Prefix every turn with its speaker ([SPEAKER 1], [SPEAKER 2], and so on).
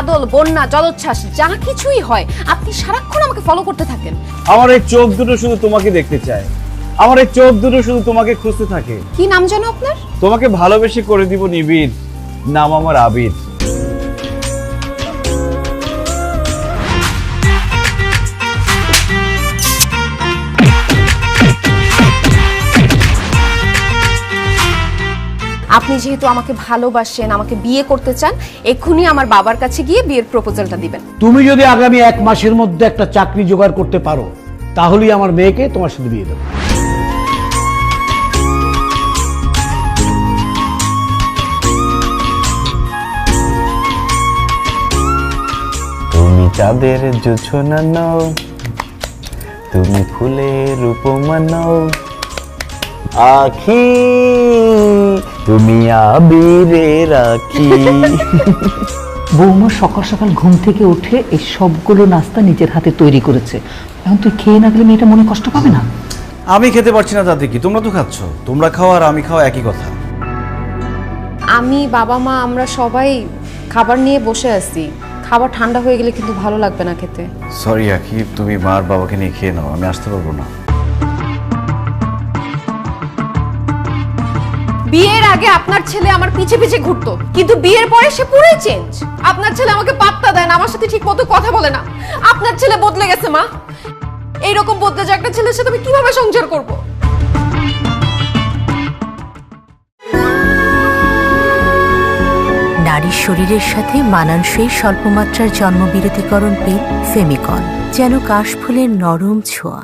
[SPEAKER 1] বাদল, বন্যা, জলোচ্ছ্বাস যা কিছুই হয় আপনি সারাক্ষণ আমাকে ফলো করতে থাকেন।
[SPEAKER 2] আমার এই চোখ দুটো শুধু তোমাকে দেখতে চায়, আমার এই চোখ দুটো শুধু তোমাকে খুঁজতে থাকে।
[SPEAKER 1] কি নাম জানো আপনার?
[SPEAKER 2] তোমাকে ভালোবেসে করে দিব নিবিড়, নাম আমার আবির।
[SPEAKER 1] আপনি যেহেতু আমাকে ভালোবাসেন, আমাকে বিয়ে করতে চান, এক্ষুনি আমার বাবার কাছে গিয়ে বিয়ের প্রপোজালটা দিবেন।
[SPEAKER 3] তুমি যদি আগামী 1 মাসের মধ্যে একটা চাকরি জোগাড় করতে পারো তাহলেই আমার মেয়েকে তোমার সাথে বিয়ে দেবো।
[SPEAKER 4] তুমি চাঁদের জোছনা নও, তুমি ফুলের উপমা নও, আখি তুমি আবিরে রাখি।
[SPEAKER 5] বৌমা সকাল সকাল ঘুম থেকে উঠে এই সবগুলো নাস্তা নিজের হাতে তৈরি করেছে। এখন তুই খেয়ে না গেলে মেয়েটা মনে কষ্ট পাবে না?
[SPEAKER 2] আমি খেতে পারছি না তাতে কি, তোমরা তো খাচ্ছ। তোমরা খাও আর আমি খাওয়া একই কথা।
[SPEAKER 1] আমি, বাবা মা, আমরা সবাই খাবার নিয়ে বসে আছি। খাবার ঠান্ডা হয়ে গেলে কিন্তু ভালো লাগবে না খেতে।
[SPEAKER 2] সরি আখি, তুমি মা আর বাবাকে নিয়ে খেয়ে নাও, আমি আসতে পারবো না।
[SPEAKER 1] বিয়ের আগে আপনার ছেলে আমার পিছে পিছে ঘুরতো, কিন্তু বিয়ের পরে সে পুরোই চেঞ্জ। আপনার ছেলে আমাকে পাত্তা দেয় না, আমার সাথে ঠিক মতো কথা বলে না। আপনার ছেলে বদলে গেছে মা। এইরকম বদলে যে একটা ছেলের সাথে আমি কিভাবে সংসার করব?
[SPEAKER 6] নারীর শরীরের সাথে মানানসই স্বল্পমাত্রার জন্মবিরতিকরণ পিল ফেমিকন, যেন কাশফুলের নরম ছোঁয়া।